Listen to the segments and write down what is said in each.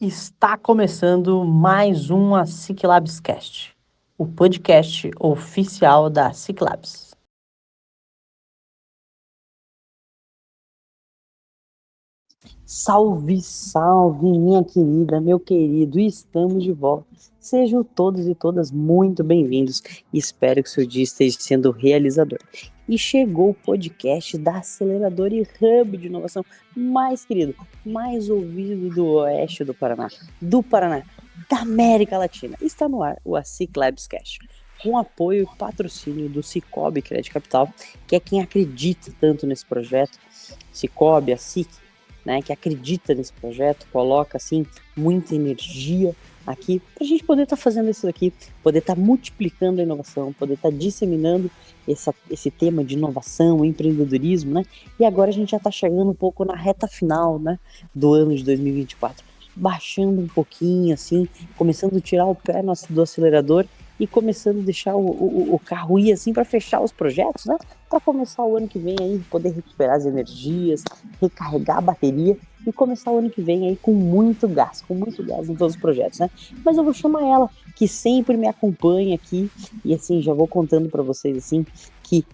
Está começando mais um Ciclabs Cast, o podcast oficial da Ciclabs. Salve, salve, minha querida, meu querido, estamos de volta. Sejam todos e todas muito bem-vindos. Espero que seu dia esteja sendo realizador. E chegou o podcast da Acelerador e Hub de inovação mais querido, mais ouvido do oeste do Paraná, da América Latina. Está no ar o Ciclabs Cast, com apoio e patrocínio do Cicobi Crédito Capital, que é quem acredita tanto nesse projeto. Cicobi, a SIC, né, que acredita nesse projeto, coloca assim muita energia aqui para a gente poder estar fazendo isso aqui, poder estar multiplicando a inovação, poder estar disseminando esse tema de inovação, empreendedorismo, né? E agora a gente já está chegando um pouco na reta final, né, do ano de 2024, baixando um pouquinho assim, começando a tirar o pé do acelerador e começando a deixar o carro ir assim para fechar os projetos, né? Para começar o ano que vem aí, poder recuperar as energias, recarregar a bateria e começar o ano que vem aí com muito gás em todos os projetos, né? Mas eu vou chamar ela, que sempre me acompanha aqui, e assim, já vou contando para vocês assim, que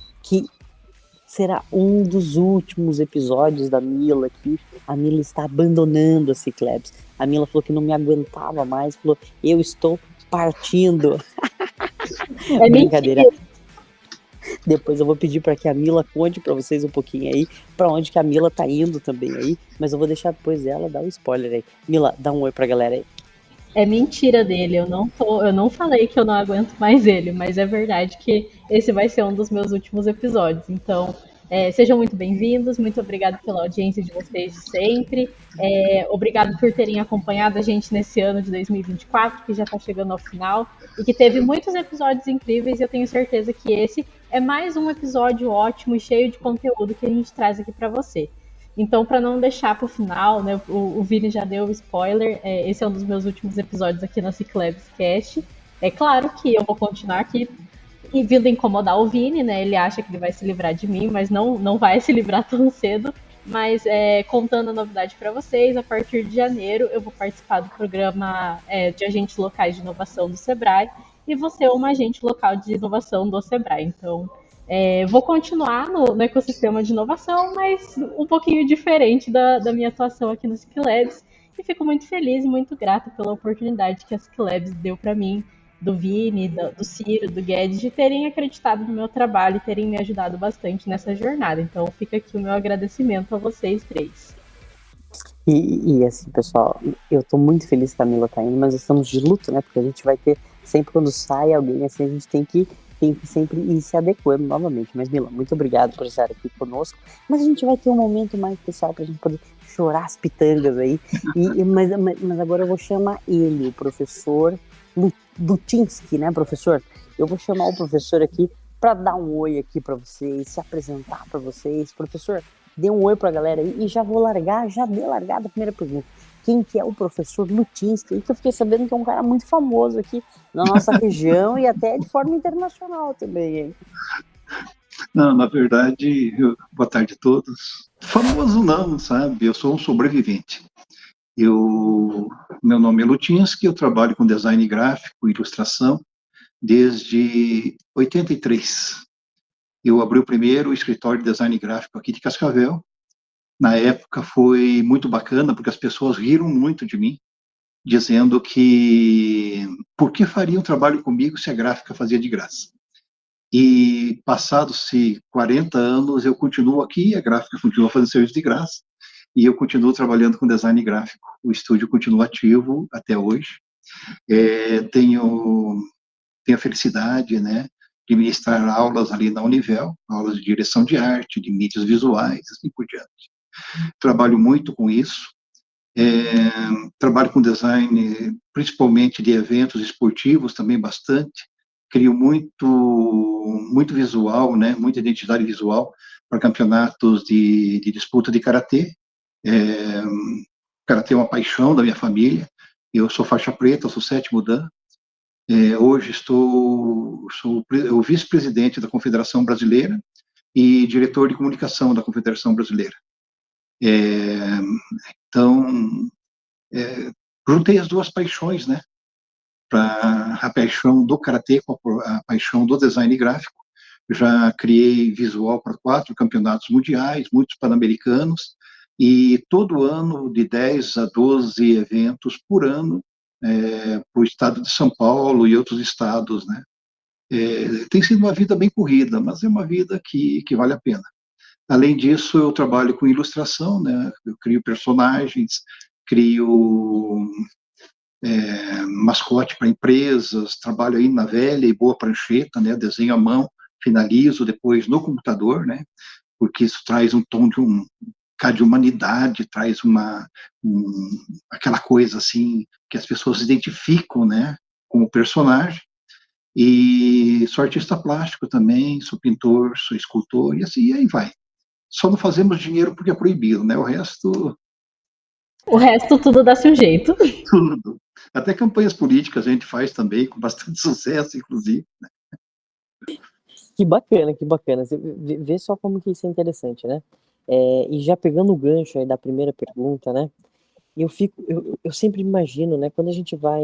será um dos últimos episódios da Mila aqui. A Mila está abandonando a Ciclabs. A Mila falou que não me aguentava mais, falou, eu estou partindo. É Brincadeira. mentira. Depois eu vou pedir para que a Mila conte para vocês um pouquinho aí, para onde que a Mila tá indo também aí, mas eu vou deixar depois dela dar um spoiler aí. Mila, dá um oi pra galera aí. É mentira dele. Eu não falei que eu não aguento mais ele, mas é verdade que esse vai ser um dos meus últimos episódios. Então, sejam muito bem-vindos. Muito obrigado pela audiência de vocês de sempre. Obrigado por terem acompanhado a gente nesse ano de 2024, que já está chegando ao final e que teve muitos episódios incríveis. E eu tenho certeza que esse é mais um episódio ótimo e cheio de conteúdo que a gente traz aqui para você. Então, para não deixar para o final, né, o Vini já deu o spoiler, esse é um dos meus últimos episódios aqui na Ciclabs Cast. É claro que eu vou continuar aqui e vindo incomodar o Vini, né? Ele acha que ele vai se livrar de mim, mas não vai se livrar tão cedo. Mas contando a novidade para vocês, a partir de janeiro eu vou participar do programa de agentes locais de inovação do Sebrae e vou ser uma agente local de inovação do Sebrae. Então, vou continuar no ecossistema de inovação, mas um pouquinho diferente da minha atuação aqui no Ciclabs. E fico muito feliz e muito grata pela oportunidade que a Ciclabs deu para mim, do Vini, do Ciro, do Guedes, de terem acreditado no meu trabalho e terem me ajudado bastante nessa jornada. Então fica aqui o meu agradecimento a vocês três. E assim, pessoal, eu tô muito feliz que a Mila tá indo, mas estamos de luto, né? Porque a gente vai ter, sempre quando sai alguém assim, a gente tem que sempre ir se adequando novamente. Mas, Mila, muito obrigado por estar aqui conosco. Mas a gente vai ter um momento mais especial pra gente poder chorar as pitangas aí. Mas agora eu vou chamar ele, o professor Lutinsky, né, professor? Eu vou chamar o professor aqui para dar um oi aqui para vocês, se apresentar para vocês. Professor, dê um oi para a galera aí e já dei largada a primeira pergunta. Quem que é o professor Lutinsky? Que eu fiquei sabendo que é um cara muito famoso aqui na nossa região e até de forma internacional também, hein? Não, na verdade, boa tarde a todos. Famoso não, sabe? Eu sou um sobrevivente. Meu nome é Lutinsky, eu trabalho com design gráfico e ilustração desde 83. Eu abri o primeiro escritório de design gráfico aqui de Cascavel. Na época foi muito bacana, porque as pessoas riram muito de mim, dizendo que por que faria um trabalho comigo se a gráfica fazia de graça? E passados-se 40 anos, eu continuo aqui, a gráfica continua fazendo serviço de graça, e eu continuo trabalhando com design gráfico. O estúdio continua ativo até hoje. Tenho a felicidade, né, de ministrar aulas ali na Univel, aulas de direção de arte, de mídias visuais, assim por diante. Trabalho muito com isso. Trabalho com design, principalmente de eventos esportivos, também bastante. Crio muito visual, né, muita identidade visual para campeonatos de disputa de karatê. Karatê é uma paixão da minha família. Eu sou faixa preta, eu sou 7º dan. Hoje sou o vice-presidente da Confederação Brasileira e diretor de comunicação da Confederação Brasileira. Então, juntei as duas paixões, né? Para a paixão do karatê com a paixão do design gráfico. Já criei visual para 4 campeonatos mundiais, muitos pan-americanos, e todo ano de 10 a 12 eventos por ano para o estado de São Paulo e outros estados, né? Tem sido uma vida bem corrida, mas é uma vida que vale a pena. Além disso, eu trabalho com ilustração, né? Eu crio personagens, crio mascote para empresas, trabalho aí na velha e boa prancheta, né? Desenho à mão, finalizo depois no computador, né? Porque isso traz um tom de humanidade, traz aquela coisa assim que as pessoas se identificam, né? Com o personagem. E sou artista plástico também, sou pintor, sou escultor, e assim, e aí vai. Só não fazemos dinheiro porque é proibido, né? O resto, O resto tudo dá-se um jeito. tudo. Até campanhas políticas a gente faz também, com bastante sucesso, inclusive. Que bacana, que bacana. Você vê só como que isso é interessante, né? E já pegando o gancho aí da primeira pergunta, né? Eu sempre imagino, né? Quando a gente vai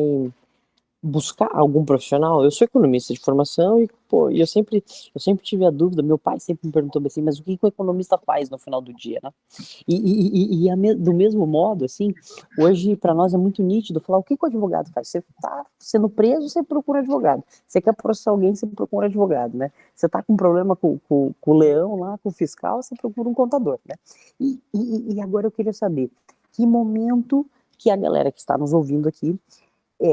buscar algum profissional, eu sou economista de formação e, pô, eu sempre tive a dúvida, meu pai sempre me perguntou assim, mas o que que o economista faz no final do dia, né? Do mesmo modo, assim, hoje para nós é muito nítido falar o que que o advogado faz. Você tá sendo preso, você procura advogado. Você quer processar alguém, você procura advogado, né? Você tá com um problema com o leão lá, com o fiscal, você procura um contador, né? E agora eu queria saber, que momento que a galera que está nos ouvindo aqui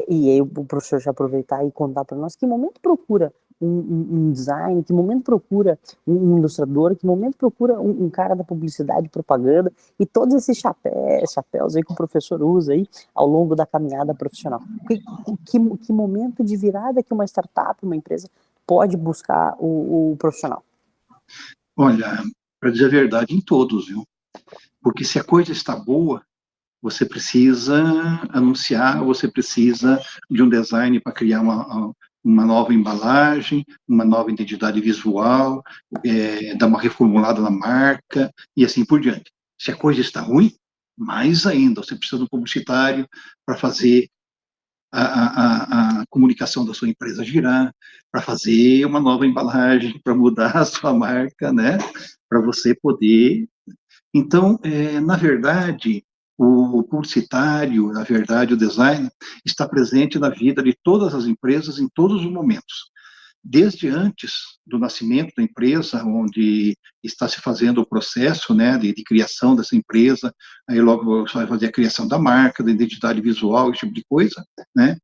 e aí o professor já aproveitar e contar para nós que momento procura um design, que momento procura um ilustrador, que momento procura um cara da publicidade, propaganda e todos esses chapéus aí que o professor usa aí ao longo da caminhada profissional. Que momento de virada que uma startup, uma empresa pode buscar o profissional? Olha, para dizer a verdade, em todos, viu? Porque se a coisa está boa, você precisa anunciar, você precisa de um design para criar uma nova embalagem, uma nova identidade visual, dar uma reformulada na marca e assim por diante. Se a coisa está ruim, mais ainda, você precisa de um publicitário para fazer a comunicação da sua empresa girar, para fazer uma nova embalagem, para mudar a sua marca, né? Para você poder. Então, na verdade, o publicitário, na verdade, o design, está presente na vida de todas as empresas em todos os momentos. Desde antes do nascimento da empresa, onde está se fazendo o processo, né, de criação dessa empresa, aí logo você vai fazer a criação da marca, da identidade visual, esse tipo de coisa, né,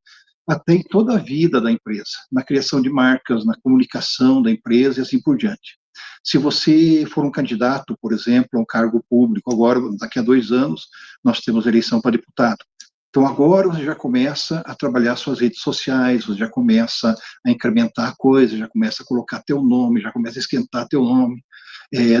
até em toda a vida da empresa, na criação de marcas, na comunicação da empresa e assim por diante. Se você for um candidato, por exemplo, a um cargo público, agora, daqui a 2 anos, nós temos eleição para deputado. Então, agora você já começa a trabalhar suas redes sociais, você já começa a incrementar coisas, já começa a colocar teu nome, já começa a esquentar teu nome.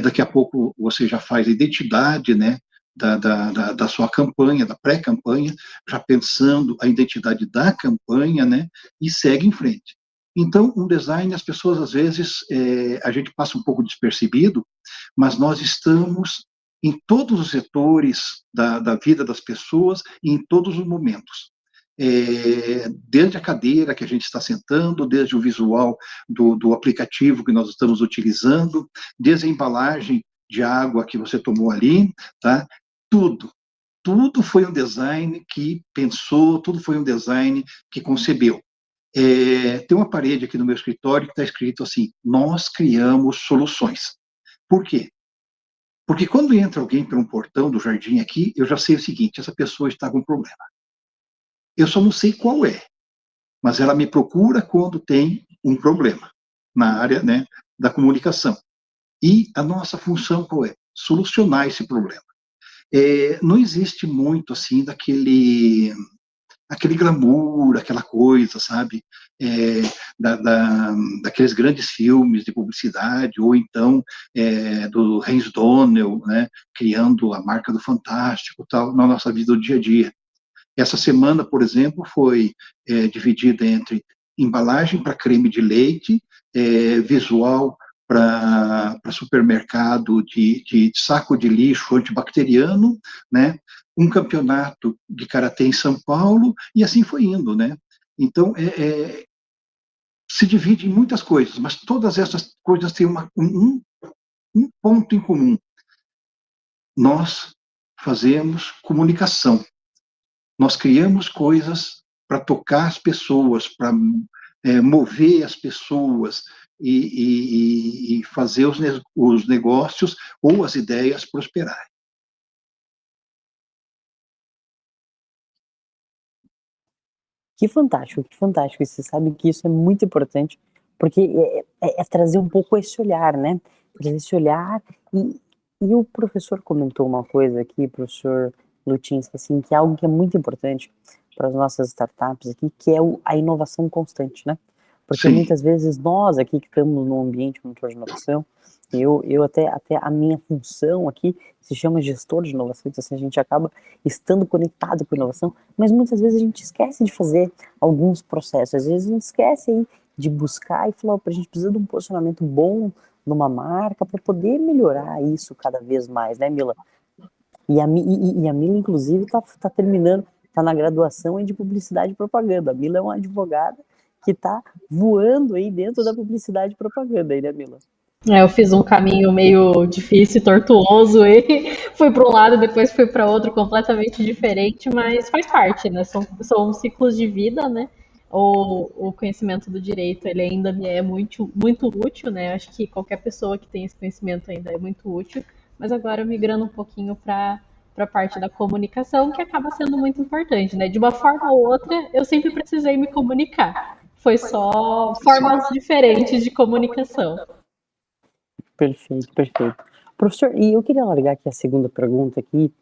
Daqui a pouco você já faz a identidade, né, da sua campanha, da pré-campanha, já pensando a identidade da campanha, né, e segue em frente. Então, um design, as pessoas, às vezes, a gente passa um pouco despercebido, mas nós estamos em todos os setores da vida das pessoas e em todos os momentos. Desde a cadeira que a gente está sentando, desde o visual do aplicativo que nós estamos utilizando, desde a embalagem de água que você tomou ali, tá? Tudo foi um design que pensou, tudo foi um design que concebeu. Tem uma parede aqui no meu escritório que está escrito assim: nós criamos soluções. Por quê? Porque quando entra alguém por um portão do jardim aqui, eu já sei o seguinte: essa pessoa está com um problema. Eu só não sei qual é, mas ela me procura quando tem um problema na área, né, da comunicação. E a nossa função qual é? Solucionar esse problema. Não existe muito assim aquele glamour, aquela coisa, sabe? Daqueles grandes filmes de publicidade, ou então do Hans Donnell, né, criando a marca do Fantástico, tal, na nossa vida do dia a dia. Essa semana, por exemplo, foi dividida entre embalagem para creme de leite, visual para supermercado de saco de lixo antibacteriano, né? Um campeonato de karatê em São Paulo, e assim foi indo, né? Então, se divide em muitas coisas, mas todas essas coisas têm um ponto em comum. Nós fazemos comunicação. Nós criamos coisas para tocar as pessoas, para mover as pessoas e fazer os negócios ou as ideias prosperarem. Que fantástico, que fantástico. E você sabe que isso é muito importante, porque é trazer um pouco esse olhar, né? Trazer esse olhar. E o professor comentou uma coisa aqui, professor Lutinski, assim, que é algo que é muito importante para as nossas startups aqui, que é a inovação constante, né? Porque Sim, muitas vezes nós aqui que estamos no ambiente monitor de inovação, eu até a minha função aqui se chama gestor de inovação, então assim, a gente acaba estando conectado com a inovação, mas muitas vezes a gente esquece de fazer alguns processos, às vezes a gente esquece aí de buscar e falar, a gente precisa de um posicionamento bom numa marca para poder melhorar isso cada vez mais, né, Mila? E a Mila, inclusive, tá terminando, tá na graduação aí de publicidade e propaganda. A Mila é uma advogada que tá voando aí dentro da publicidade e propaganda aí, né, Mila? Eu fiz um caminho meio difícil, tortuoso, e fui para um lado, depois fui para outro completamente diferente, mas faz parte, né? São ciclos de vida, né? O conhecimento do direito, ele ainda me é muito, muito útil, né? Acho que qualquer pessoa que tem esse conhecimento ainda é muito útil, mas agora migrando um pouquinho para a parte da comunicação, que acaba sendo muito importante, né? De uma forma ou outra, eu sempre precisei me comunicar. Foi só sim. formas diferentes de comunicação. Perfeito, perfeito. Professor, e eu queria largar aqui a segunda pergunta aqui,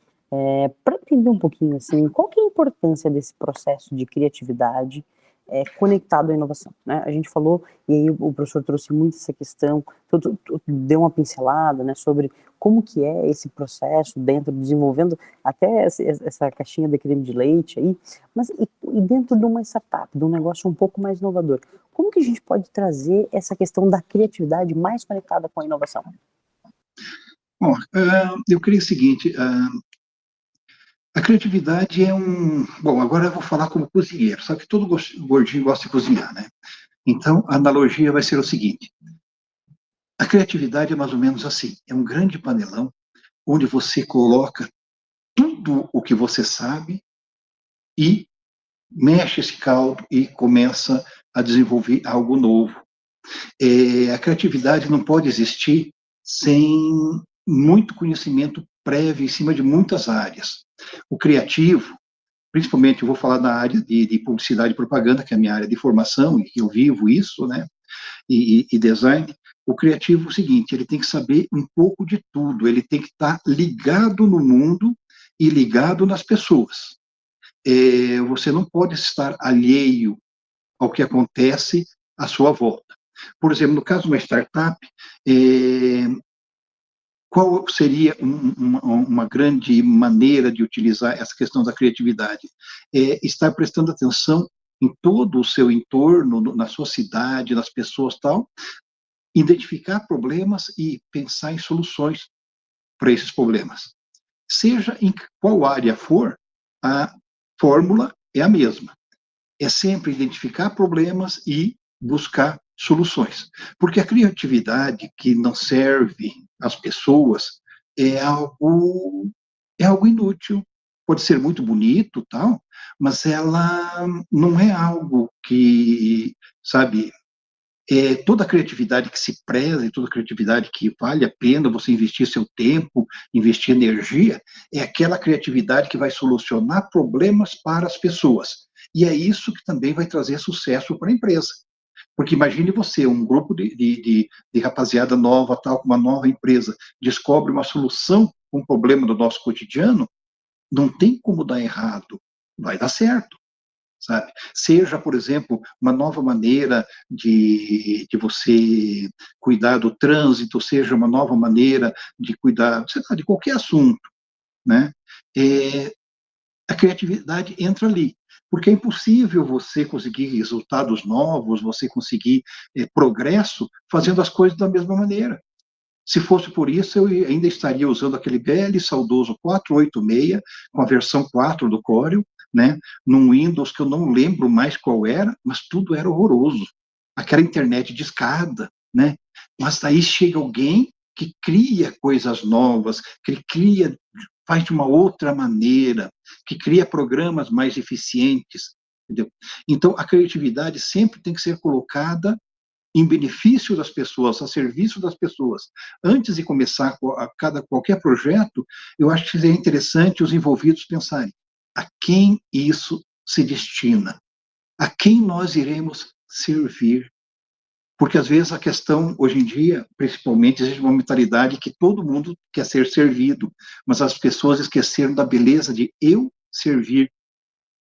para entender um pouquinho assim, qual que é a importância desse processo de criatividade conectado à inovação, né? A gente falou, e aí o professor trouxe muito essa questão, deu uma pincelada, né, sobre como que é esse processo dentro, desenvolvendo até essa caixinha de creme de leite aí, mas e dentro de uma startup, de um negócio um pouco mais inovador, como que a gente pode trazer essa questão da criatividade mais conectada com a inovação? Bom, eu creio o seguinte, a criatividade é um... Bom, agora eu vou falar como cozinheiro, só que todo gordinho gosta de cozinhar, né? Então, a analogia vai ser o seguinte, a criatividade é mais ou menos assim, é um grande panelão onde você coloca tudo o que você sabe e mexe esse caldo e começa a desenvolver algo novo. A criatividade não pode existir sem muito conhecimento prévio em cima de muitas áreas. O criativo, principalmente eu vou falar da área de publicidade e propaganda, que é a minha área de formação, e eu vivo isso, né, e design. O criativo é o seguinte, ele tem que saber um pouco de tudo, ele tem que estar ligado no mundo e ligado nas pessoas. Você não pode estar alheio ao que acontece à sua volta. Por exemplo, no caso de uma startup, qual seria uma grande maneira de utilizar essa questão da criatividade? Estar prestando atenção em todo o seu entorno, na sua cidade, nas pessoas tal, identificar problemas e pensar em soluções para esses problemas. Seja em qual área for, a fórmula é a mesma. É sempre identificar problemas e buscar soluções. Porque a criatividade que não serve às pessoas é algo inútil. Pode ser muito bonito, tal, mas ela não é algo que, sabe, toda a criatividade que se preza e toda a criatividade que vale a pena você investir seu tempo, investir energia, é aquela criatividade que vai solucionar problemas para as pessoas. E é isso que também vai trazer sucesso para a empresa. Porque imagine você, um grupo de rapaziada nova, tal, com uma nova empresa, descobre uma solução para um problema do nosso cotidiano, não tem como dar errado, vai dar certo. Sabe? Seja, por exemplo, uma nova maneira de você cuidar do trânsito, seja uma nova maneira de cuidar, sei lá, de qualquer assunto, né? A criatividade entra ali. Porque é impossível você conseguir resultados novos, você conseguir progresso fazendo as coisas da mesma maneira. Se fosse por isso, eu ainda estaria usando aquele velho e saudoso 486, com a versão 4 do Corel, né, num Windows que eu não lembro mais qual era, mas tudo era horroroso. Aquela internet de escada, né? Mas daí chega alguém que cria coisas novas, que cria, faz de uma outra maneira, que cria programas mais eficientes, entendeu? Então, a criatividade sempre tem que ser colocada em benefício das pessoas, a serviço das pessoas. Antes de começar qualquer projeto, eu acho que seria interessante os envolvidos pensarem a quem isso se destina, a quem nós iremos servir. Porque, às vezes, a questão, hoje em dia, principalmente, existe uma mentalidade que todo mundo quer ser servido, mas as pessoas esqueceram da beleza de eu servir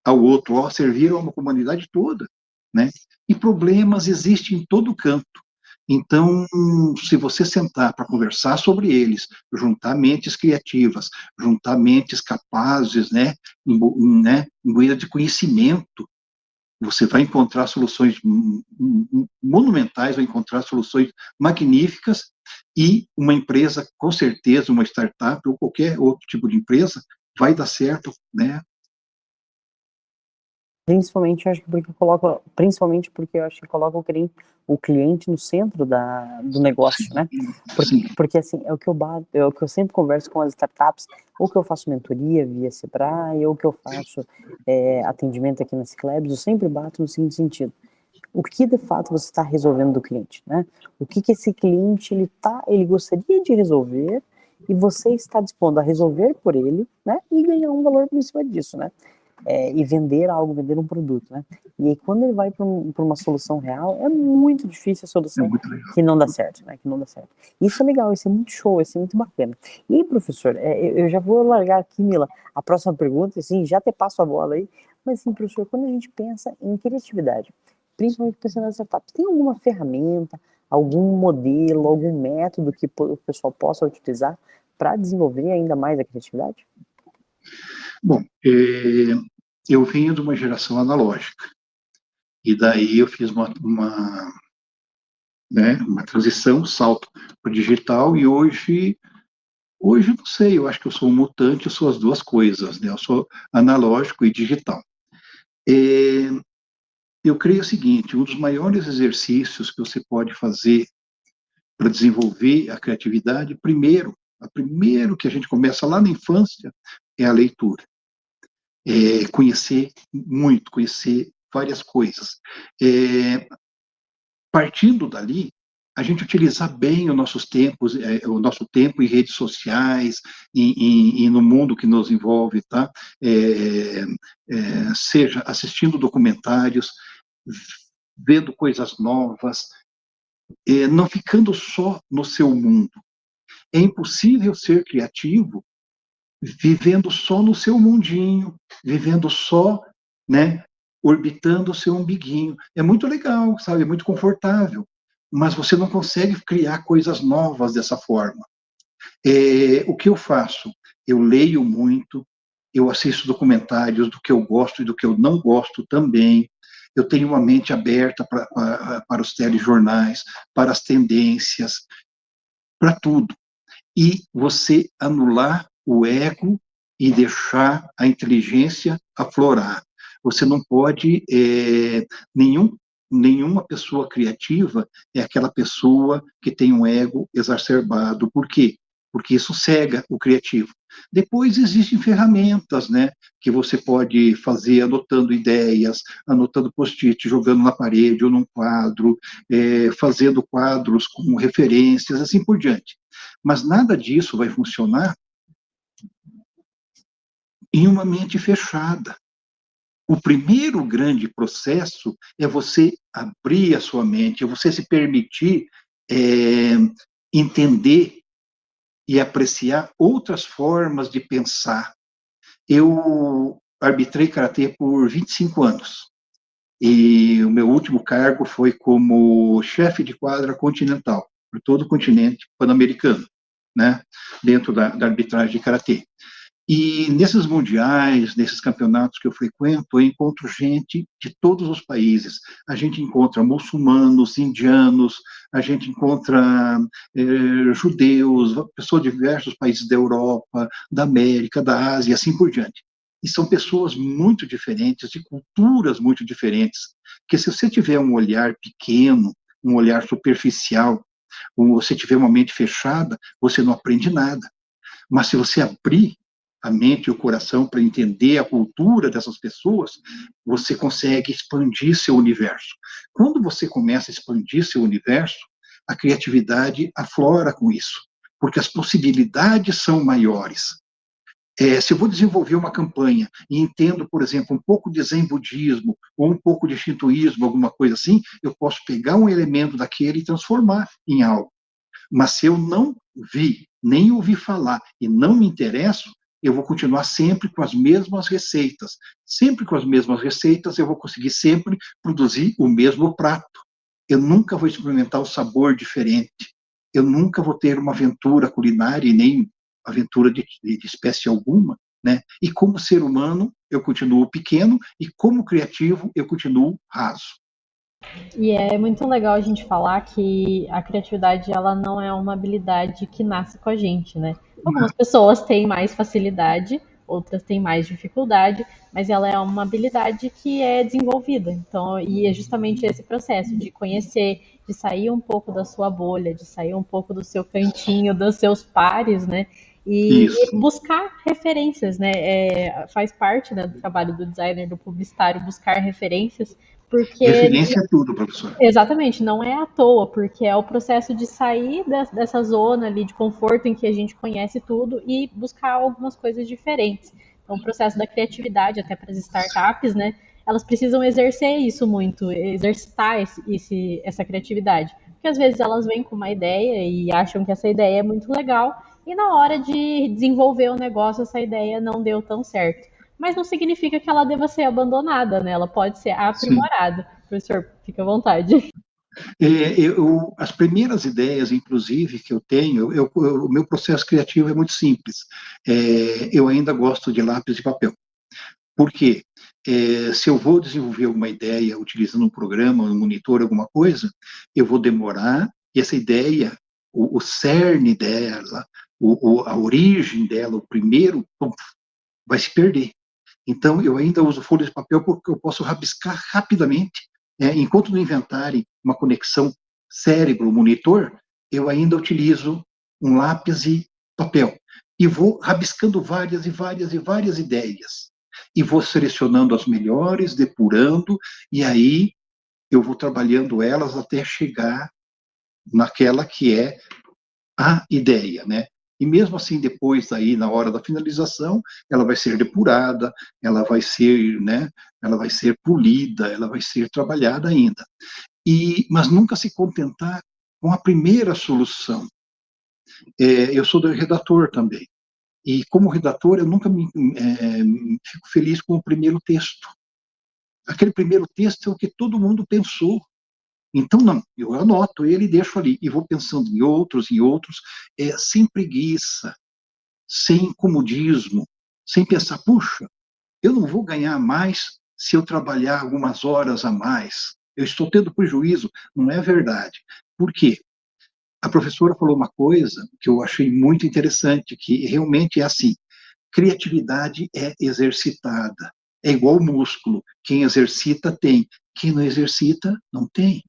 ao outro, ao servir a uma comunidade toda, né? E problemas existem em todo canto. Então, se você sentar para conversar sobre eles, juntar mentes criativas, juntar mentes capazes, né, imbuídas de conhecimento, você vai encontrar soluções monumentais, vai encontrar soluções magníficas, e uma empresa, com certeza, uma startup ou qualquer outro tipo de empresa, vai dar certo, né? Principalmente, eu acho que porque coloca, principalmente porque eu acho que coloca o cliente no centro do negócio, né? Porque assim, é o que eu bato, é o que eu sempre converso com as startups, ou que eu faço mentoria via Sebrae, ou que eu faço atendimento aqui na Ciclabs, eu sempre bato no seguinte sentido: o que de fato você está resolvendo do cliente, né? O que esse cliente ele gostaria de resolver, e você está dispondo a resolver por ele, né? E ganhar um valor por cima disso, né? E vender algo, vender um produto, né? E aí, quando ele vai para uma solução real, é muito difícil a solução que não dá certo, né? Que não dá certo. Isso é legal, isso é muito show, isso é muito bacana. E aí, professor, eu já vou largar aqui, Mila, a próxima pergunta, assim, já te passo a bola aí, mas assim, professor, quando a gente pensa em criatividade, principalmente pensando nas startups, tem alguma ferramenta, algum modelo, algum método que o pessoal possa utilizar para desenvolver ainda mais a criatividade? Bom, eu venho de uma geração analógica, e daí eu fiz uma transição, um salto para o digital, e hoje não sei, eu acho que eu sou um mutante, eu sou as duas coisas, né? Eu sou analógico e digital. Eu creio o seguinte: um dos maiores exercícios que você pode fazer para desenvolver a criatividade, primeiro que a gente começa lá na infância, é a leitura. Conhecer muito, conhecer várias coisas. Partindo dali, a gente utilizar bem os nossos tempos, o nosso tempo em redes sociais e no mundo que nos envolve, tá? Seja assistindo documentários, vendo coisas novas, não ficando só no seu mundo. É impossível ser criativo vivendo só no seu mundinho, vivendo só, né, orbitando o seu umbiguinho. É muito legal, sabe? É muito confortável, mas você não consegue criar coisas novas dessa forma. O que eu faço? Eu leio muito, eu assisto documentários do que eu gosto e do que eu não gosto também. Eu tenho uma mente aberta para os telejornais, para as tendências, para tudo. E você anular o ego e deixar a inteligência aflorar. Você não pode, nenhuma pessoa criativa é aquela pessoa que tem um ego exacerbado. Por quê? Porque isso cega o criativo. Depois existem ferramentas, né, que você pode fazer anotando ideias, anotando post-it, jogando na parede ou num quadro, fazendo quadros com referências, assim por diante. Mas nada disso vai funcionar em uma mente fechada. O primeiro grande processo é você abrir a sua mente, é você se permitir entender e apreciar outras formas de pensar. Eu arbitrei karatê por 25 anos. E o meu último cargo foi como chefe de quadra continental, por todo o continente pan-americano, né, dentro da arbitragem de karatê. E nesses mundiais, nesses campeonatos que eu frequento, eu encontro gente de todos os países. A gente encontra muçulmanos, indianos, a gente encontra judeus, pessoas de diversos países da Europa, da América, da Ásia, e assim por diante. E são pessoas muito diferentes, de culturas muito diferentes, que se você tiver um olhar pequeno, um olhar superficial, ou você tiver uma mente fechada, você não aprende nada. Mas se você abrir a mente e o coração para entender a cultura dessas pessoas, você consegue expandir seu universo. Quando você começa a expandir seu universo, a criatividade aflora com isso, porque as possibilidades são maiores. Se eu vou desenvolver uma campanha e entendo, por exemplo, um pouco de Zen budismo ou um pouco de shintoísmo, alguma coisa assim, eu posso pegar um elemento daquele e transformar em algo. Mas se eu não vi, nem ouvi falar e não me interesso, eu vou continuar sempre com as mesmas receitas. Sempre com as mesmas receitas, eu vou conseguir sempre produzir o mesmo prato. Eu nunca vou experimentar um sabor diferente. Eu nunca vou ter uma aventura culinária e nem aventura de espécie alguma, né? E como ser humano, eu continuo pequeno e como criativo, eu continuo raso. E é muito legal a gente falar que a criatividade ela não é uma habilidade que nasce com a gente, né? Algumas pessoas têm mais facilidade, outras têm mais dificuldade, mas ela é uma habilidade que é desenvolvida. Então, e é justamente esse processo de conhecer, de sair um pouco da sua bolha, de sair um pouco do seu cantinho, dos seus pares, né? E Isso. buscar referências, né? Faz parte, né, do trabalho do designer, do publicitário, buscar referências, porque Referência é tudo, professor. exatamente, não é à toa, porque é o processo de sair dessa zona ali de conforto em que a gente conhece tudo e buscar algumas coisas diferentes. Então, o processo da criatividade, até para as startups, né, elas precisam exercer isso muito, exercitar essa criatividade. Porque às vezes elas vêm com uma ideia e acham que essa ideia é muito legal, e na hora de desenvolver o negócio, essa ideia não deu tão certo. Mas não significa que ela deva ser abandonada, né? Ela pode ser Sim. aprimorada. Professor, fica à vontade. As primeiras ideias, inclusive, que eu tenho, o meu processo criativo é muito simples. Eu ainda gosto de lápis e papel. Por quê? Se eu vou desenvolver alguma ideia utilizando um programa, um monitor, alguma coisa, eu vou demorar, e essa ideia, o cerne dela, a origem dela, o primeiro, vai se perder. Então, eu ainda uso folha de papel porque eu posso rabiscar rapidamente. Enquanto não inventarem uma conexão cérebro-monitor, eu ainda utilizo um lápis e papel. E vou rabiscando várias e várias e várias ideias. E vou selecionando as melhores, depurando, e aí eu vou trabalhando elas até chegar naquela que é a ideia, né? E mesmo assim, depois aí, na hora da finalização, ela vai ser depurada, ela vai ser, né? Ela vai ser polida, ela vai ser trabalhada ainda. Mas nunca se contentar com a primeira solução. Eu sou redator também. E como redator, eu nunca fico feliz com o primeiro texto. Aquele primeiro texto é o que todo mundo pensou. Então, não, eu anoto ele e deixo ali, e vou pensando em outros, sem preguiça, sem comodismo, sem pensar, puxa, eu não vou ganhar mais se eu trabalhar algumas horas a mais. Eu estou tendo prejuízo. Não é verdade. Por quê? A professora falou uma coisa que eu achei muito interessante, que realmente é assim, criatividade é exercitada. É igual músculo. Quem exercita tem. Quem não exercita, não tem.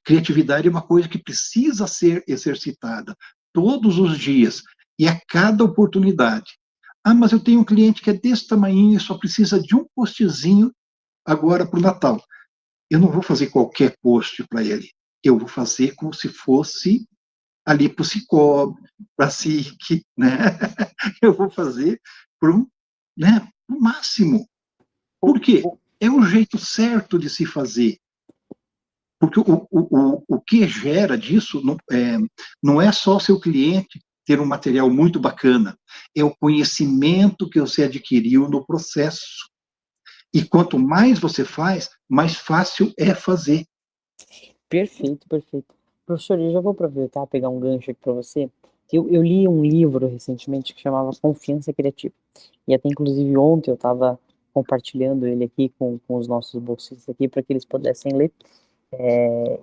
Criatividade é uma coisa que precisa ser exercitada todos os dias e a cada oportunidade. Ah, mas eu tenho um cliente que é desse tamanho e só precisa de um postzinho agora para o Natal. Eu não vou fazer qualquer post para ele. Eu vou fazer como se fosse ali para o Cicobi, para a SIC, né? Eu vou fazer para né, o máximo. Por quê? É o jeito certo de se fazer. Porque o que gera disso não é só seu cliente ter um material muito bacana, é o conhecimento que você adquiriu no processo. E quanto mais você faz, mais fácil é fazer. Perfeito, perfeito. Professor, eu já vou aproveitar, pegar um gancho aqui para você. Eu li um livro recentemente que chamava Confiança Criativa. E até, inclusive, ontem eu estava compartilhando ele aqui com os nossos bolsistas aqui para que eles pudessem ler.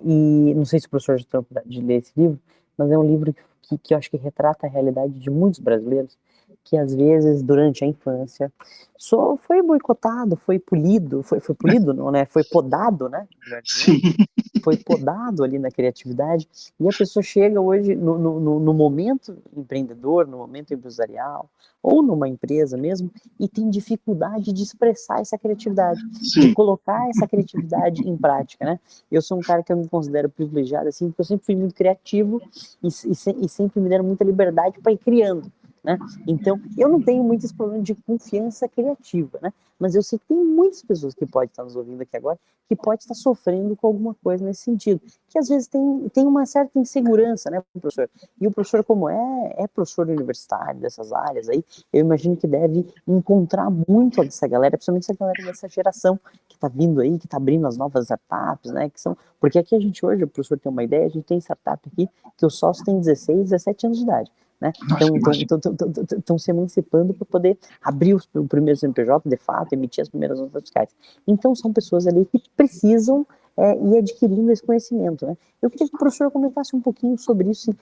E não sei se o professor já teve a oportunidade de ler esse livro, mas é um livro que eu acho que retrata a realidade de muitos brasileiros que, às vezes, durante a infância, só foi boicotado, foi polido, foi polido não, né? Foi podado, né? Melhor dizendo, Sim, foi podado ali na criatividade, e a pessoa chega hoje no momento empreendedor, no momento empresarial, ou numa empresa mesmo, e tem dificuldade de expressar essa criatividade, de sim, colocar essa criatividade em prática, né? Eu sou um cara que eu me considero privilegiado, assim, porque eu sempre fui muito criativo e sempre me deram muita liberdade para ir criando, né? Então, eu não tenho muito esse problema de confiança criativa, né? Mas eu sei que tem muitas pessoas que podem estar nos ouvindo aqui agora que pode estar sofrendo com alguma coisa nesse sentido, que às vezes tem uma certa insegurança, né, professor? E o professor, como é professor universitário dessas áreas aí, eu imagino que deve encontrar muito essa galera, principalmente essa galera dessa geração que está vindo aí, que está abrindo as novas startups, né, que são, porque aqui a gente hoje, o professor tem uma ideia, a gente tem startup aqui que o sócio tem 16, 17 anos de idade, né? nossa, que máximo. Estão se emancipando para poder abrir o primeiro CNPJ, de fato, emitir as primeiras notas fiscais. Então, são pessoas ali que precisam ir adquirindo esse conhecimento, né? Eu queria que o professor comentasse um pouquinho sobre isso, assim,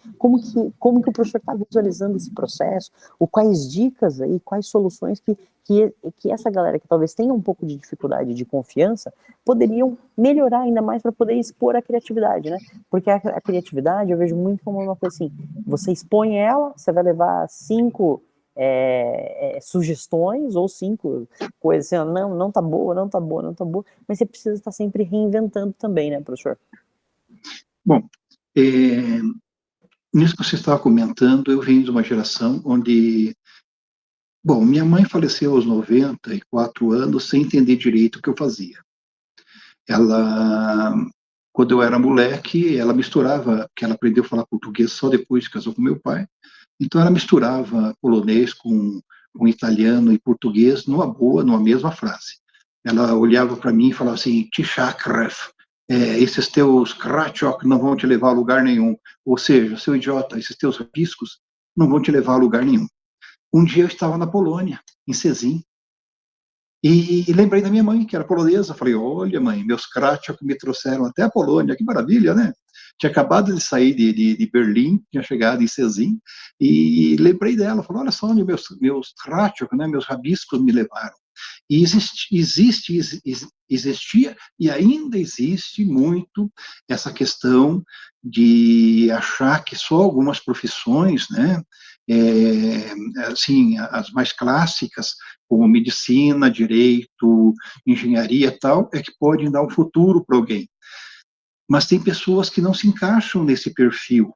como que o professor está visualizando esse processo, quais dicas aí, quais soluções que essa galera que talvez tenha um pouco de dificuldade de confiança poderiam melhorar ainda mais para poder expor a criatividade, né? Porque a criatividade eu vejo muito como uma coisa assim, você expõe ela, você vai levar 5 sugestões ou 5 coisas assim, ó, não tá boa, não tá boa, não tá boa, mas você precisa estar sempre reinventando também, né, professor? Bom, é, nisso que você estava comentando, eu venho de uma geração onde, bom, minha mãe faleceu aos 94 anos sem entender direito o que eu fazia. Ela, quando eu era moleque, ela misturava, que ela aprendeu a falar português só depois que casou com meu pai, então ela misturava polonês com italiano e português numa boa, numa mesma frase. Ela olhava para mim e falava assim, Tishakref, esses teus krachok não vão te levar a lugar nenhum. Ou seja, seu idiota, esses teus rabiscos não vão te levar a lugar nenhum. Um dia eu estava na Polônia, em Sezin, e lembrei da minha mãe, que era polonesa. Falei, olha, mãe, meus krachok me trouxeram até a Polônia, que maravilha, né? Tinha acabado de sair de Berlim, tinha chegado em Sezin, e lembrei dela. Falei, olha só onde meus krachok, né, meus rabiscos me levaram. E existia e ainda existe muito essa questão de achar que só algumas profissões, né, assim, as mais clássicas, como medicina, direito, engenharia e tal, é que podem dar um futuro para alguém. Mas tem pessoas que não se encaixam nesse perfil.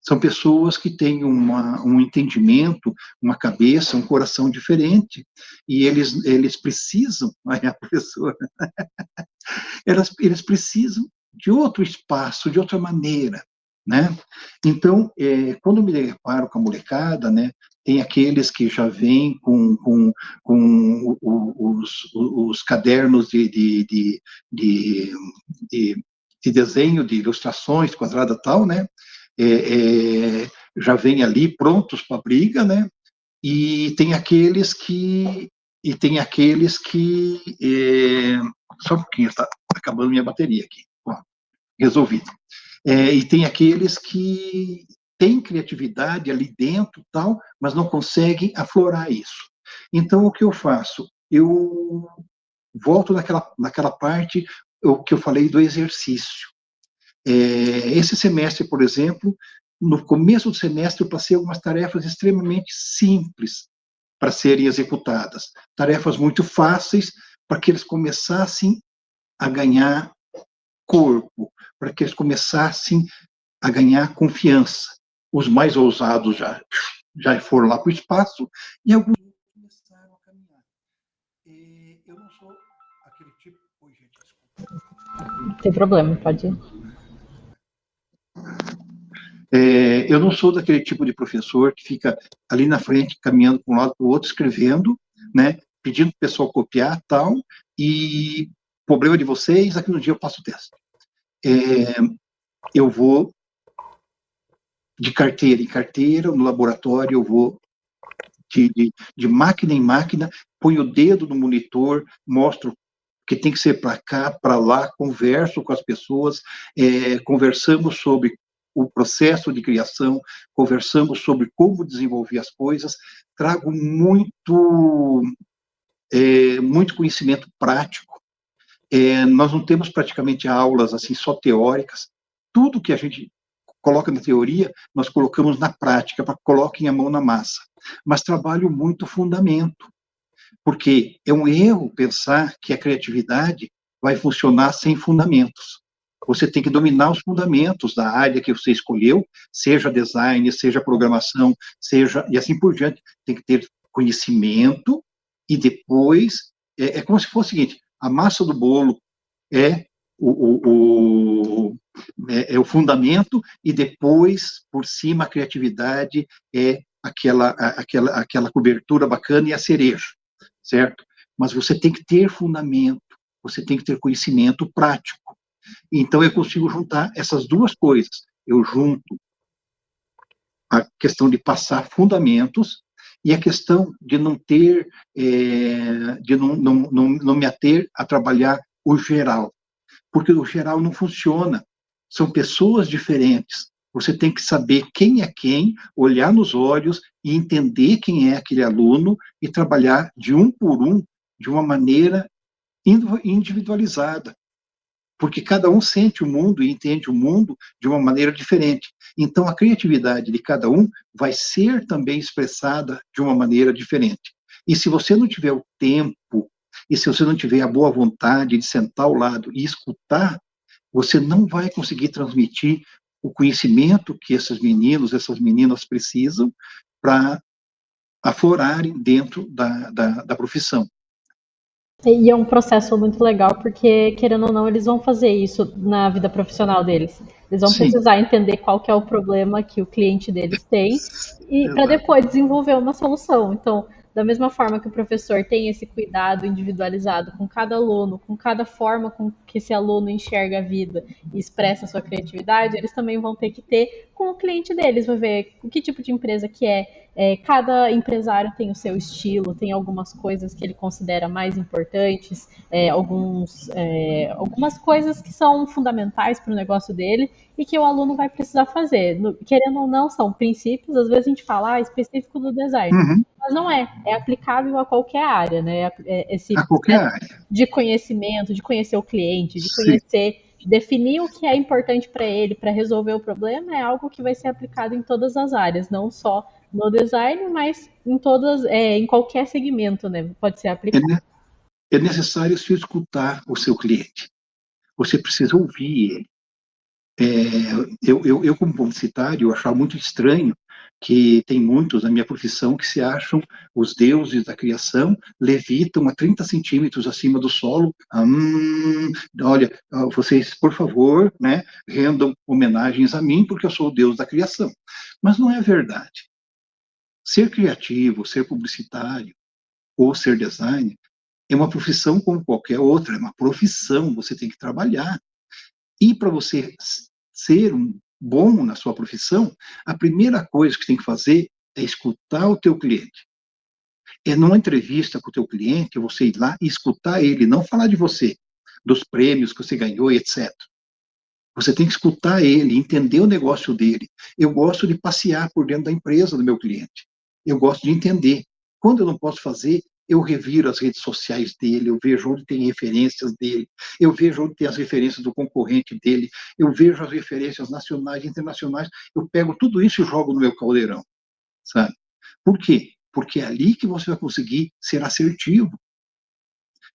São pessoas que têm um entendimento, uma cabeça, um coração diferente, e eles precisam, aí a professora, eles precisam de outro espaço, de outra maneira, né? Então, quando me deparo com a molecada, né, tem aqueles que já vêm com os cadernos de desenho, de ilustrações, quadrada tal, né? Já vem ali prontos para a briga, né? E tem aqueles que só um pouquinho, está acabando minha bateria aqui. Ó, resolvido. E tem aqueles que têm criatividade ali dentro, tal, mas não conseguem aflorar isso. Então, o que eu faço? Eu volto naquela parte que eu falei do exercício. Esse semestre, por exemplo, no começo do semestre, eu passei algumas tarefas extremamente simples para serem executadas. Tarefas muito fáceis para que eles começassem a ganhar corpo, para que eles começassem a ganhar confiança. Os mais ousados já foram lá para o espaço e alguns começaram a caminhar. Eu não sou aquele tipo... Oi, gente, desculpa. Sem problema, pode ir. Eu não sou daquele tipo de professor que fica ali na frente, caminhando para um lado para o outro, escrevendo, né, pedindo para o pessoal copiar tal, e problema de vocês, aqui no dia eu passo o teste. Eu vou de carteira em carteira, no laboratório eu vou de máquina em máquina, ponho o dedo no monitor, mostro que tem que ser para cá, para lá, converso com as pessoas, conversamos sobre o processo de criação, conversamos sobre como desenvolver as coisas, trago muito conhecimento prático. Nós não temos praticamente aulas assim só teóricas. Tudo que a gente coloca na teoria, nós colocamos na prática, para que coloquem a mão na massa. Mas trabalho muito fundamento, porque é um erro pensar que a criatividade vai funcionar sem fundamentos. Você tem que dominar os fundamentos da área que você escolheu, seja design, seja programação, seja e assim por diante. Tem que ter conhecimento e depois é como se fosse o seguinte: a massa do bolo é o fundamento e depois por cima a criatividade é aquela cobertura bacana e a cereja, certo? Mas você tem que ter fundamento, você tem que ter conhecimento prático. Então eu consigo juntar essas duas coisas. Eu junto a questão de passar fundamentos e a questão de não ter, de não me ater a trabalhar o geral, porque o geral não funciona. São pessoas diferentes. Você tem que saber quem é quem, olhar nos olhos e entender quem é aquele aluno e trabalhar de um por um, de uma maneira individualizada. Porque cada um sente o mundo e entende o mundo de uma maneira diferente. Então, a criatividade de cada um vai ser também expressada de uma maneira diferente. E se você não tiver o tempo, e se você não tiver a boa vontade de sentar ao lado e escutar, você não vai conseguir transmitir o conhecimento que esses meninos, essas meninas precisam para aflorarem dentro da profissão. E é um processo muito legal, porque, querendo ou não, eles vão fazer isso na vida profissional deles. Eles vão Sim. precisar entender qual que é o problema que o cliente deles tem e para depois desenvolver uma solução. Então, da mesma forma que o professor tem esse cuidado individualizado com cada aluno, com cada forma com que esse aluno enxerga a vida e expressa a sua criatividade, eles também vão ter que ter com o cliente deles, vai ver o que tipo de empresa que é. Cada empresário tem o seu estilo, tem algumas coisas que ele considera mais importantes, algumas coisas que são fundamentais para o negócio dele e que o aluno vai precisar fazer. Querendo ou não, são princípios, às vezes a gente fala, específico do design. Uhum. Mas não é aplicável a qualquer área, né? Esse a qualquer área. De conhecimento, de conhecer o cliente, de conhecer, definir o que é importante para ele, para resolver o problema, é algo que vai ser aplicado em todas as áreas, não só no design, mas em qualquer segmento, né? Pode ser aplicado. É necessário se escutar o seu cliente. Você precisa ouvir ele. Eu, como publicitário, achava muito estranho que tem muitos na minha profissão que se acham os deuses da criação, levitam a 30 centímetros acima do solo. Olha, vocês, por favor, né, rendam homenagens a mim, porque eu sou o deus da criação. Mas não é verdade. Ser criativo, ser publicitário ou ser designer é uma profissão como qualquer outra, é uma profissão, você tem que trabalhar. E para você ser bom na sua profissão, a primeira coisa que você tem que fazer é escutar o teu cliente. É numa entrevista com o teu cliente, você ir lá e escutar ele, não falar de você, dos prêmios que você ganhou, etc. Você tem que escutar ele, entender o negócio dele. Eu gosto de passear por dentro da empresa do meu cliente. Eu gosto de entender. Quando eu não posso fazer, eu reviro as redes sociais dele, eu vejo onde tem referências dele, eu vejo onde tem as referências do concorrente dele, eu vejo as referências nacionais e internacionais, eu pego tudo isso e jogo no meu caldeirão, sabe? Por quê? Porque é ali que você vai conseguir ser assertivo.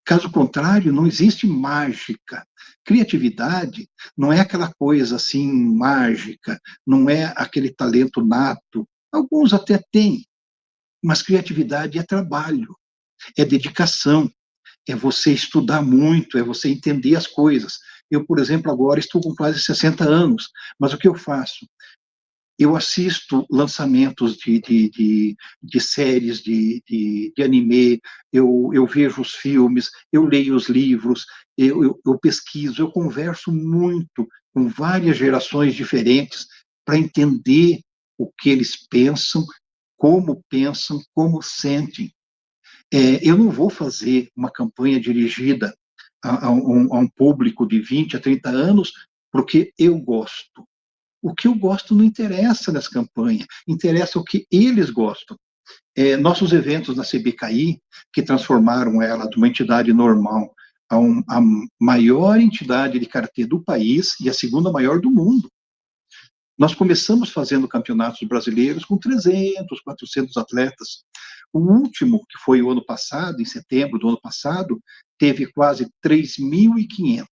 Caso contrário, não existe mágica. Criatividade não é aquela coisa assim mágica, não é aquele talento nato. Alguns até têm, mas criatividade é trabalho, é dedicação, é você estudar muito, é você entender as coisas. Eu, por exemplo, agora estou com quase 60 anos, mas o que eu faço? Eu assisto lançamentos de séries de anime, eu vejo os filmes, eu leio os livros, eu pesquiso, eu converso muito com várias gerações diferentes para entender o que eles pensam, como sentem. Eu não vou fazer uma campanha dirigida a um público de 20 a 30 anos porque eu gosto. O que eu gosto não interessa nessa campanha, interessa o que eles gostam. Nossos eventos na CBKI, que transformaram ela de uma entidade normal a maior entidade de karatê do país e a segunda maior do mundo. Nós começamos fazendo campeonatos brasileiros com 300, 400 atletas. O último, que foi o ano passado, em setembro do ano passado, teve quase 3.500.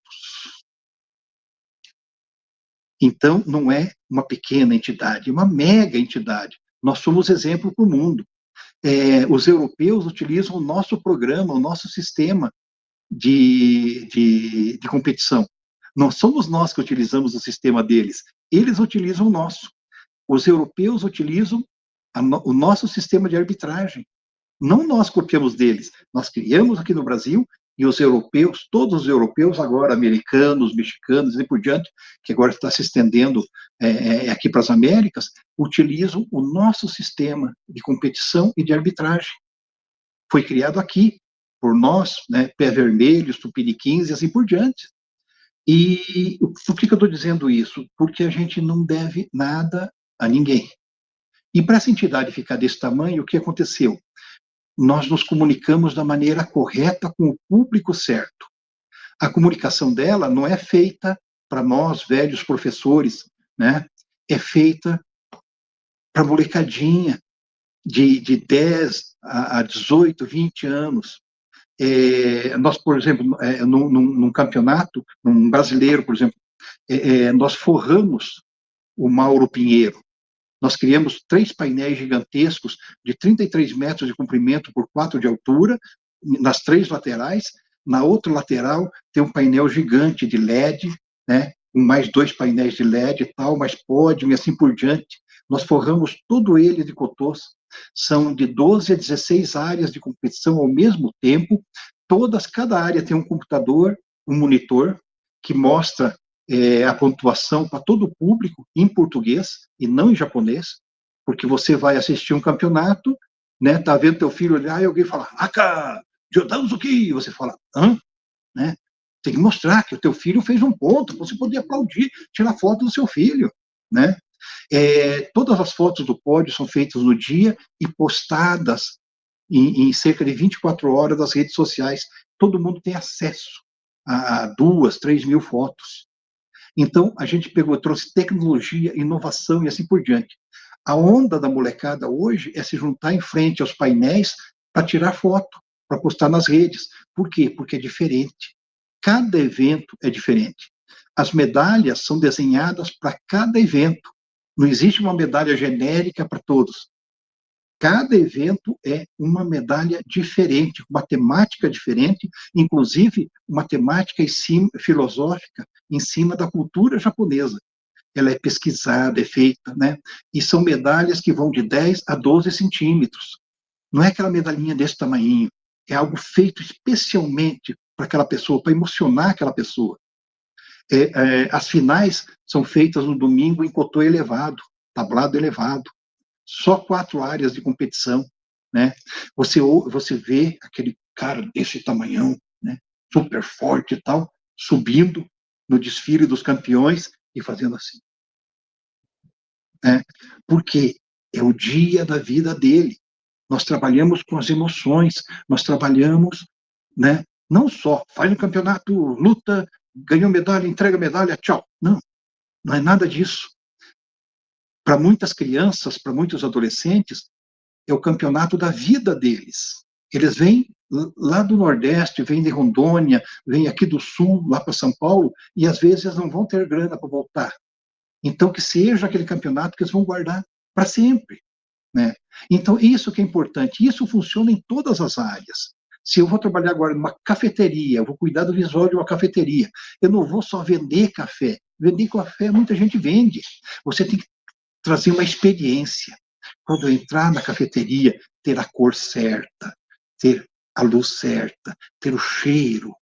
Então, não é uma pequena entidade, é uma mega entidade. Nós somos exemplo para o mundo. Os europeus utilizam o nosso programa, o nosso sistema de competição. Não somos nós que utilizamos o sistema deles, eles utilizam o nosso. Os europeus utilizam o nosso sistema de arbitragem. Não nós copiamos deles, nós criamos aqui no Brasil e os europeus, todos os europeus agora, americanos, mexicanos e por diante, que agora está se estendendo aqui para as Américas, utilizam o nosso sistema de competição e de arbitragem. Foi criado aqui, por nós, né, Pé Vermelho, Tupiniquins e assim por diante. E por que eu estou dizendo isso? Porque a gente não deve nada a ninguém. E para essa entidade ficar desse tamanho, o que aconteceu? Nós nos comunicamos da maneira correta com o público certo. A comunicação dela não é feita para nós, velhos professores, né? É feita para molecadinha de 10 a 18, 20 anos. Nós, por exemplo, num campeonato, num brasileiro, por exemplo, nós forramos o Mauro Pinheiro. Nós criamos 3 painéis gigantescos de 33 metros de comprimento por 4 de altura, nas 3 laterais. Na outra lateral tem um painel gigante de LED, né, com mais 2 painéis de LED e tal, mais pódio e assim por diante. Nós forramos todo ele de cotôs. São de 12 a 16 áreas de competição ao mesmo tempo. Cada área tem um computador, um monitor, que mostra a pontuação para todo o público em português e não em japonês, porque você vai assistir um campeonato, né, tá vendo teu filho olhar e alguém fala, Aka, Jodanzuki, você fala, hã? Né? Tem que mostrar que o teu filho fez um ponto, você poder aplaudir, tirar foto do seu filho, né? Todas as fotos do pódio são feitas no dia e postadas em cerca de 24 horas nas redes sociais. Todo mundo tem acesso a 2, 3 mil fotos. Então, a gente trouxe tecnologia, inovação e assim por diante. A onda da molecada hoje é se juntar em frente aos painéis para tirar foto, para postar nas redes. Por quê? Porque é diferente. Cada evento é diferente. As medalhas são desenhadas para cada evento. Não existe uma medalha genérica para todos. Cada evento é uma medalha diferente, uma temática diferente, inclusive uma temática filosófica em cima da cultura japonesa. Ela é pesquisada, é feita, né? E são medalhas que vão de 10 a 12 centímetros. Não é aquela medalhinha desse tamanho. É algo feito especialmente para aquela pessoa, para emocionar aquela pessoa. As finais são feitas no domingo em cotô elevado, tablado elevado. Só 4 áreas de competição, né? Você vê aquele cara desse tamanhão, né? Super forte e tal, subindo no desfile dos campeões e fazendo assim. Né? Porque é o dia da vida dele. Nós trabalhamos com as emoções, nós trabalhamos, né? Não só faz um campeonato, luta, ganhou medalha, entrega medalha, tchau. Não, não é nada disso. Para muitas crianças, para muitos adolescentes, é o campeonato da vida deles. Eles vêm lá do Nordeste, vêm de Rondônia, vêm aqui do Sul, lá para São Paulo, e às vezes eles não vão ter grana para voltar. Então, que seja aquele campeonato que eles vão guardar para sempre. Né? Então, isso que é importante. Isso funciona em todas as áreas. Se eu vou trabalhar agora numa cafeteria, eu vou cuidar do visual de uma cafeteria, eu não vou só vender café. Vender café, muita gente vende. Você tem que trazer uma experiência. Quando eu entrar na cafeteria, ter a cor certa, ter a luz certa, ter o cheiro,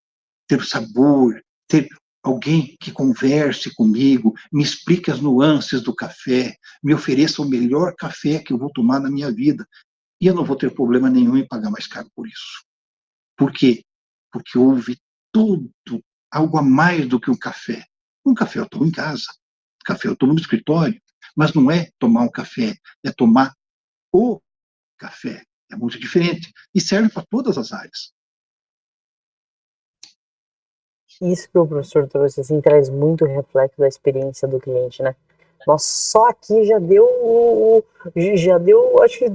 ter o sabor, ter alguém que converse comigo, me explique as nuances do café, me ofereça o melhor café que eu vou tomar na minha vida. E eu não vou ter problema nenhum em pagar mais caro por isso. Por quê? Porque houve tudo, algo a mais do que um café. Um café eu tomo em casa, café eu tomo no escritório, mas não é tomar um café, é tomar o café. É muito diferente e serve para todas as áreas. Isso que o professor trouxe, assim, traz muito reflexo da experiência do cliente, né? Nós só aqui já deu, acho que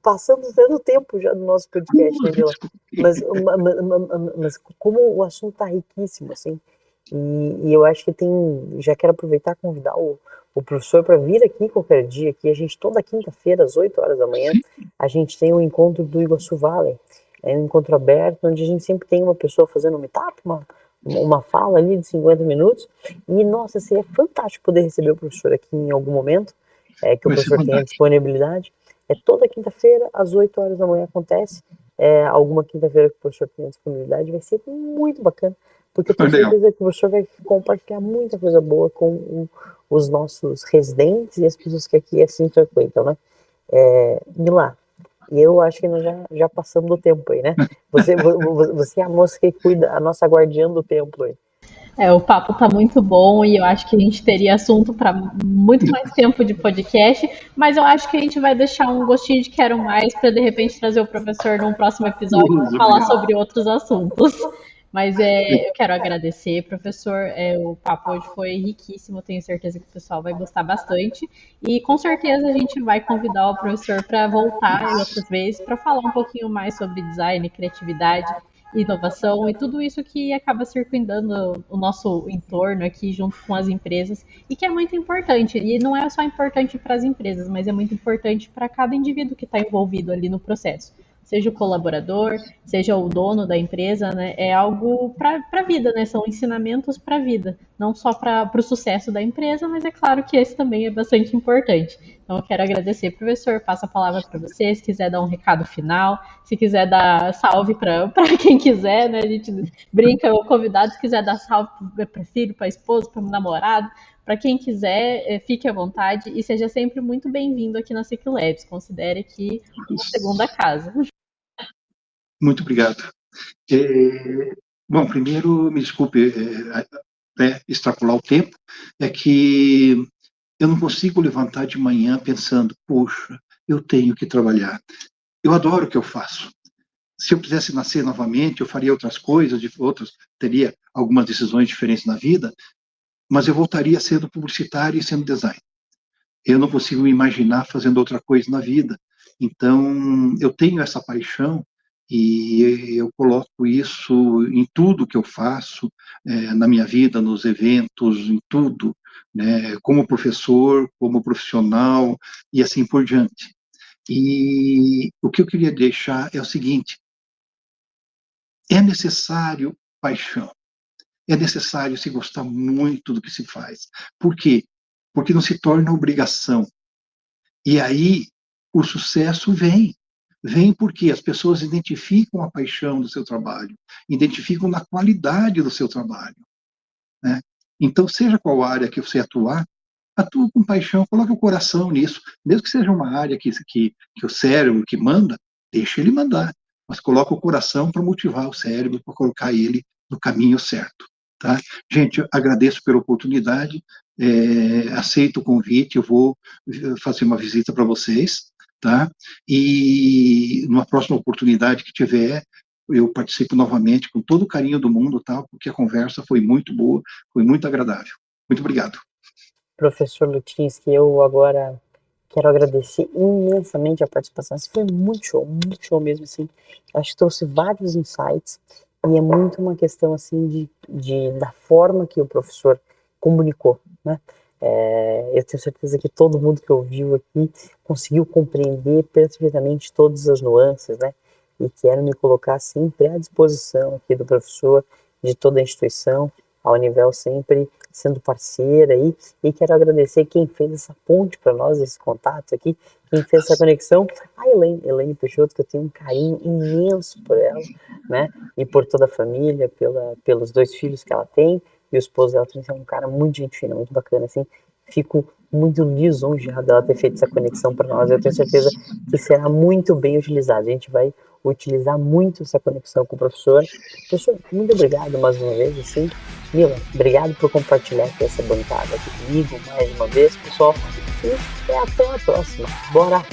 passamos até do tempo já do nosso podcast, né, Vila? Mas como o assunto tá riquíssimo, assim, e eu acho que já quero aproveitar e convidar o professor para vir aqui qualquer dia, que a gente, toda quinta-feira, às 8 horas da manhã, a gente tem um encontro do Iguaçu Valley, é um encontro aberto, onde a gente sempre tem uma pessoa fazendo um meetup, uma fala ali de 50 minutos, e nossa, seria fantástico poder receber o professor aqui em algum momento, que o professor tenha disponibilidade. É toda quinta-feira, às 8 horas da manhã acontece, alguma quinta-feira que o professor tenha disponibilidade, vai ser muito bacana, porque eu tenho certeza que o professor vai compartilhar muita coisa boa com os nossos residentes e as pessoas que aqui assim frequentam, né? Milá, e eu acho que nós já passamos do tempo aí, né? Você é a moça que cuida, a nossa guardiã do tempo aí. O papo tá muito bom e eu acho que a gente teria assunto para muito mais tempo de podcast, mas eu acho que a gente vai deixar um gostinho de quero mais para de repente trazer o professor num próximo episódio para falar sobre outros assuntos. Mas eu quero agradecer, professor. O papo hoje foi riquíssimo, tenho certeza que o pessoal vai gostar bastante. E com certeza a gente vai convidar o professor para voltar outras vezes para falar um pouquinho mais sobre design, criatividade, inovação e tudo isso que acaba circundando o nosso entorno aqui junto com as empresas e que é muito importante. E não é só importante para as empresas, mas é muito importante para cada indivíduo que está envolvido ali no processo. Seja o colaborador, seja o dono da empresa, né? É algo para a vida, né? São ensinamentos para a vida, não só para o sucesso da empresa, mas é claro que esse também é bastante importante. Então, eu quero agradecer, professor. Passo a palavra para você. Se quiser dar um recado final, se quiser dar salve para quem quiser, né? A gente brinca, o convidado, se quiser dar salve para filho, para esposo, para namorado, para quem quiser, fique à vontade e seja sempre muito bem-vindo aqui na Ciclo Labs. Considere aqui uma segunda casa. Muito obrigado. Bom, primeiro, me desculpe extrapolar o tempo, é que eu não consigo levantar de manhã pensando, poxa, eu tenho que trabalhar. Eu adoro o que eu faço. Se eu quisesse nascer novamente, eu faria outras coisas, teria algumas decisões diferentes na vida, mas eu voltaria sendo publicitário e sendo designer. Eu não consigo me imaginar fazendo outra coisa na vida. Então, eu tenho essa paixão e eu coloco isso em tudo que eu faço, na minha vida, nos eventos, em tudo, né? Como professor, como profissional e assim por diante. E o que eu queria deixar é o seguinte: é necessário paixão, é necessário se gostar muito do que se faz. Por quê? Porque não se torna obrigação. E aí o sucesso vem. Vem porque as pessoas identificam a paixão do seu trabalho, identificam na qualidade do seu trabalho, né? Então, seja qual área que você atuar, atua com paixão, coloque o coração nisso, mesmo que seja uma área que o cérebro que manda, deixa ele mandar, mas coloque o coração para motivar o cérebro, para colocar ele no caminho certo. Tá? Gente, eu agradeço pela oportunidade, aceito o convite, eu vou fazer uma visita para vocês, tá? E numa próxima oportunidade que tiver, eu participo novamente com todo o carinho do mundo, tá? Porque a conversa foi muito boa, foi muito agradável. Muito obrigado. Professor Lutzinski, eu agora quero agradecer imensamente a participação. Isso foi muito show mesmo, assim. Acho que trouxe vários insights e é muito uma questão, assim, da forma que o professor comunicou, né? Eu tenho certeza que todo mundo que ouviu aqui conseguiu compreender perfeitamente todas as nuances, né? E quero me colocar sempre à disposição aqui do professor, de toda a instituição, a Univel sempre sendo parceira aí, e quero agradecer quem fez essa ponte para nós, esse contato aqui, quem fez essa conexão, a Elaine Peixoto, que eu tenho um carinho imenso por ela, né, e por toda a família, pelos 2 filhos que ela tem, e o esposo dela também é um cara muito gente fina, muito bacana, assim. Fico muito lisonjeado dela ter feito essa conexão para nós. Eu tenho certeza que será muito bem utilizado. A gente vai utilizar muito essa conexão com o professor. Professor, muito obrigado mais uma vez, assim. Mila, obrigado por compartilhar aqui essa bancada aqui comigo mais uma vez, pessoal. E até a próxima. Bora!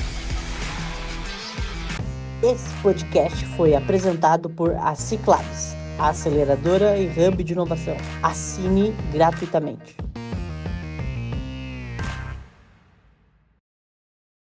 Esse podcast foi apresentado por a Ciclabs, a aceleradora e hub de inovação. Assine gratuitamente.